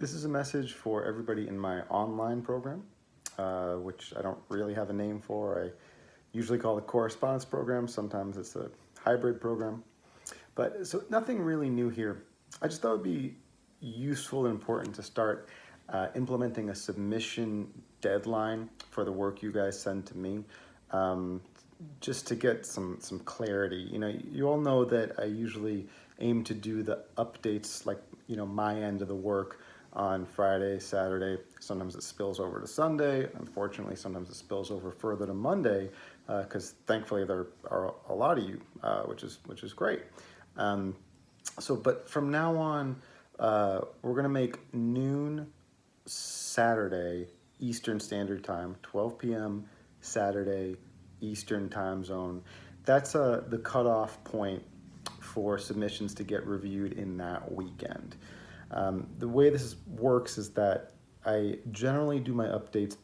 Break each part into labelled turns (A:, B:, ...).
A: This is a message for everybody in my online program, which I don't really have a name for. I usually call it correspondence program. Sometimes it's a hybrid program. But so nothing really new here. I just thought it would be useful and important to start implementing a submission deadline for the work you guys send to me. Just to get some clarity. You all know that I usually aim to do the updates, like, my end of the work on Friday, Saturday. Sometimes it spills over to Sunday. Unfortunately, sometimes it spills over further to Monday, because thankfully there are a lot of you, which is great. But from now on, we're gonna make noon Saturday Eastern Standard Time, 12 p.m. Saturday Eastern Time Zone. That's the cutoff point for submissions to get reviewed in that weekend. The way this works is that I generally do my updates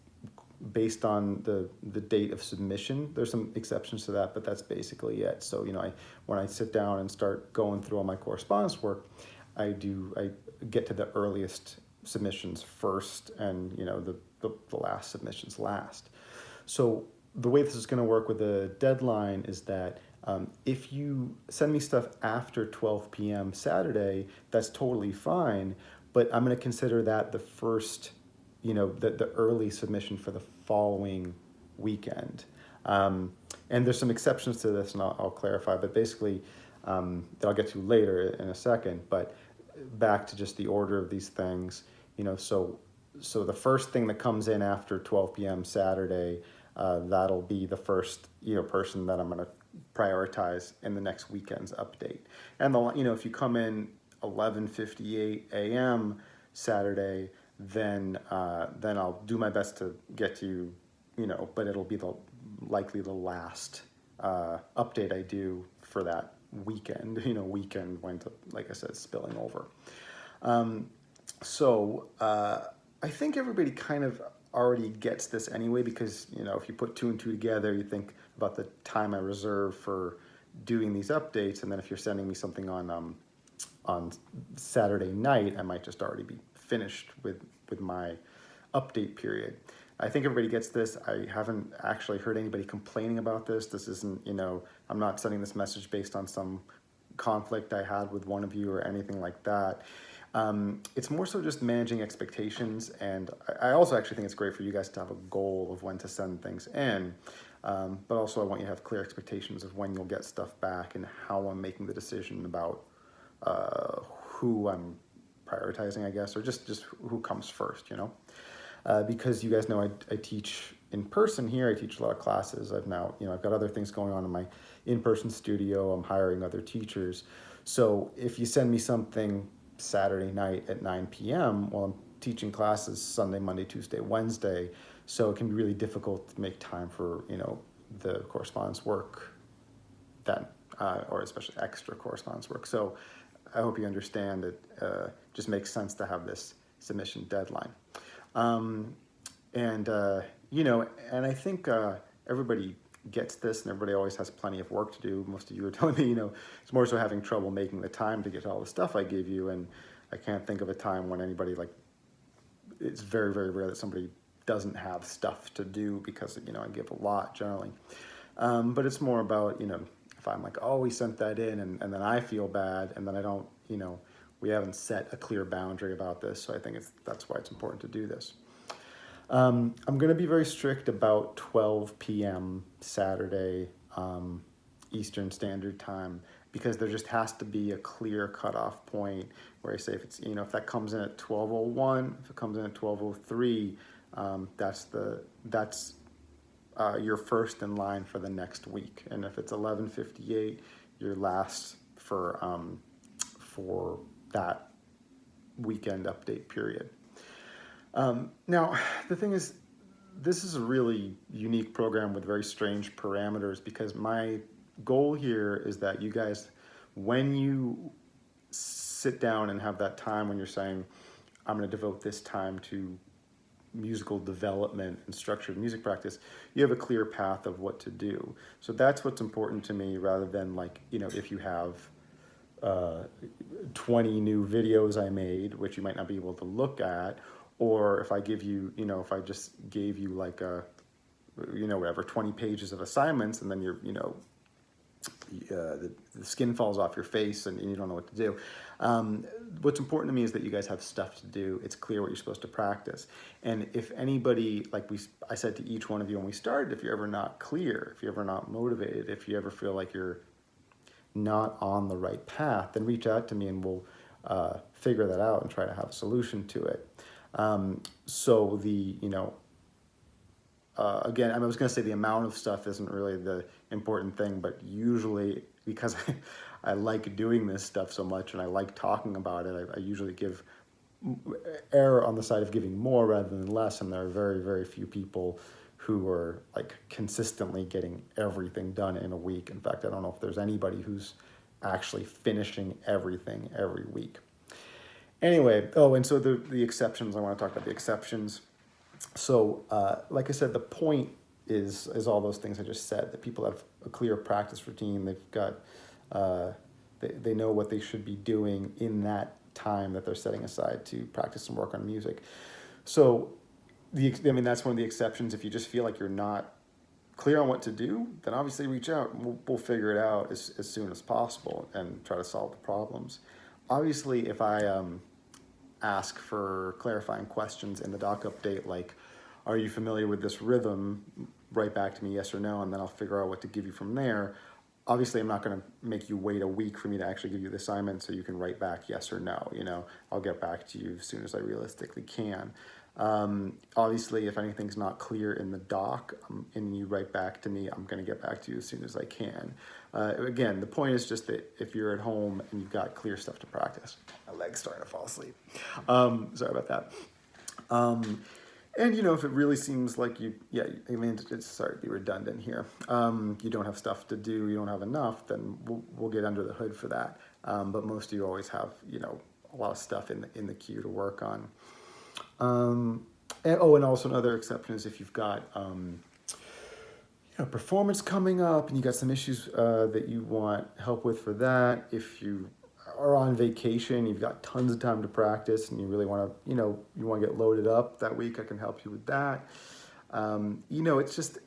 A: based on the date of submission. There's some exceptions to that, but that's basically it. So, when I sit down and start going through all my correspondence work, I get to the earliest submissions first, and the last submissions last. So the way this is going to work with the deadline is that if you send me stuff after 12 p.m. Saturday, that's totally fine, but I'm going to consider that the first, the early submission for the following weekend. And there's some exceptions to this, and I'll clarify, but basically, that I'll get to later in a second. But back to just the order of these things, so the first thing that comes in after 12 p.m. Saturday, that'll be the first, person that I'm going to prioritize in the next weekend's update. And if you come in 11:58 a.m. Saturday, then I'll do my best to get to you, but it'll be likely the last update I do for that weekend. Weekend went, like I said, spilling over. I think everybody kind of already gets this anyway, because if you put two and two together, you think about the time I reserve for doing these updates, and then if you're sending me something on Saturday night, I might just already be finished with my update period. I think everybody gets this. I haven't actually heard anybody complaining about this. This isn't, I'm not sending this message based on some conflict I had with one of you or anything like that. It's more so just managing expectations, and I also actually think it's great for you guys to have a goal of when to send things in, but also I want you to have clear expectations of when you'll get stuff back and how I'm making the decision about who I'm prioritizing, I guess, or just who comes first, because you guys know I teach in person here. I teach a lot of classes. I've got other things going on in my in-person studio. I'm hiring other teachers. So if you send me something Saturday night at 9 p.m., well, I'm teaching classes Sunday, Monday, Tuesday, Wednesday, so it can be really difficult to make time for the correspondence work then, or especially extra correspondence work. So I hope you understand that just makes sense to have this submission deadline. And I think everybody gets this, and everybody always has plenty of work to do. Most of you are telling me, it's more so having trouble making the time to get all the stuff I give you, and I can't think of a time when anybody, it's very, very rare that somebody doesn't have stuff to do, because, I give a lot generally. But it's more about, if I'm like, oh, we sent that in, and then I feel bad, and then I don't, we haven't set a clear boundary about this, so I think that's why it's important to do this. I'm going to be very strict about 12 p.m. Saturday Eastern Standard Time, because there just has to be a clear cutoff point where I say if it's, if that comes in at 12:01, if it comes in at 12:03, that's you're first in line for the next week, and if it's 11:58, you're last for that weekend update period. Now, the thing is, this is a really unique program with very strange parameters, because my goal here is that you guys, when you sit down and have that time when you're saying, I'm going to devote this time to musical development and structured music practice, you have a clear path of what to do. So that's what's important to me, rather than if you have 20 new videos I made, which you might not be able to look at, or if I give you, if I just gave you like whatever, 20 pages of assignments, and then the skin falls off your face and you don't know what to do. What's important to me is that you guys have stuff to do. It's clear what you're supposed to practice. And if anybody, I said to each one of you when we started, if you're ever not clear, if you're ever not motivated, if you ever feel like you're not on the right path, then reach out to me and we'll figure that out and try to have a solution to it. Again, I was going to say the amount of stuff isn't really the important thing, but usually because I like doing this stuff so much and I like talking about it, I usually err on the side of giving more rather than less, and there are very, very few people who are like consistently getting everything done in a week. In fact, I don't know if there's anybody who's actually finishing everything every week. Anyway, and so the exceptions, I want to talk about the exceptions. So, like I said, the point is all those things I just said, that people have a clear practice routine. They've got, they know what they should be doing in that time that they're setting aside to practice and work on music. So, that's one of the exceptions. If you just feel like you're not clear on what to do, then obviously reach out. We'll figure it out as soon as possible and try to solve the problems. Obviously, if I ask for clarifying questions in the doc update, like, are you familiar with this rhythm? Write back to me yes or no, and then I'll figure out what to give you from there. Obviously, I'm not going to make you wait a week for me to actually give you the assignment so you can write back yes or no. I'll get back to you as soon as I realistically can. Obviously, if anything's not clear in the doc and you write back to me, I'm going to get back to you as soon as I can. Again, the point is just that if you're at home and you've got clear stuff to practice. My leg's starting to fall asleep. Sorry about that. And if it really seems like it's sorry to be redundant here. You don't have stuff to do, you don't have enough, then we'll get under the hood for that. But most of you always have, a lot of stuff in the queue to work on. And also another exception is if you've got, performance coming up and you got some issues that you want help with for that. If you are on vacation, you've got tons of time to practice and you really want to, you want to get loaded up that week, I can help you with that. It's just,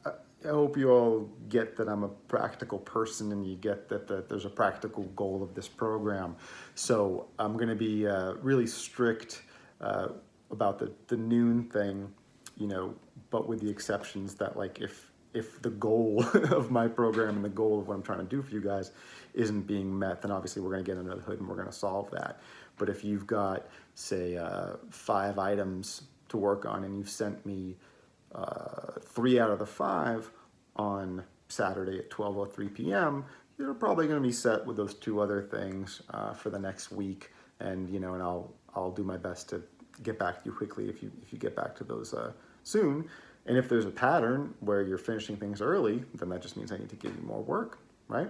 A: I hope you all get that I'm a practical person and you get that there's a practical goal of this program. So I'm going to be really strict about the noon thing, but with the exceptions that, like, if the goal of my program and the goal of what I'm trying to do for you guys isn't being met, then obviously we're going to get under the hood and we're going to solve that. But if you've got, say, 5 items to work on and you've sent me 3 out of the 5 on Saturday at 12:03 p.m., you're probably going to be set with those 2 other things for the next week. And and I'll do my best to get back to you quickly if you get back to those soon. And if there's a pattern where you're finishing things early, then that just means I need to give you more work, right?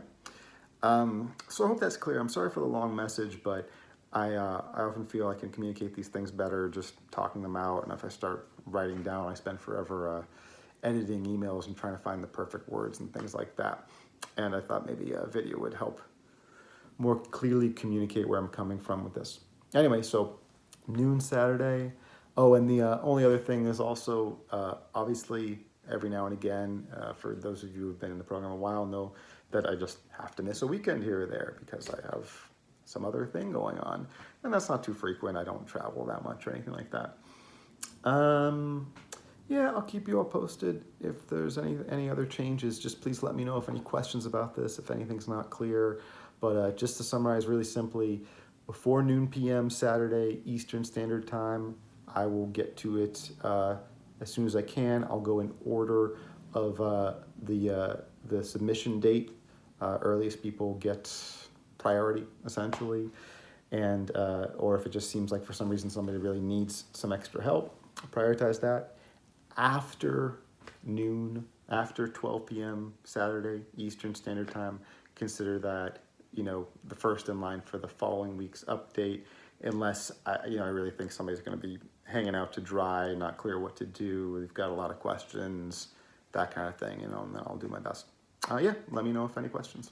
A: So I hope that's clear. I'm sorry for the long message, but I often feel I can communicate these things better just talking them out. And if I start writing down, I spend forever editing emails and trying to find the perfect words and things like that. And I thought maybe a video would help more clearly communicate where I'm coming from with this. Anyway, so noon Saturday. Oh, and the only other thing is also, obviously, every now and again, for those of you who have been in the program a while, know that I just have to miss a weekend here or there because I have some other thing going on. And that's not too frequent. I don't travel that much or anything like that. Yeah, I'll keep you all posted. If there's any other changes, just please let me know if any questions about this, if anything's not clear. But just to summarize really simply, before noon p.m. Saturday Eastern Standard Time, I will get to it as soon as I can. I'll go in order of the submission date. Earliest people get priority, essentially. And or if it just seems like for some reason somebody really needs some extra help, prioritize that. After noon, after 12 p.m. Saturday Eastern Standard Time, consider that the first in line for the following week's update, unless I really think somebody's going to be hanging out to dry, not clear what to do, we've got a lot of questions, that kind of thing, and then I'll do my best. Yeah, let me know if any questions.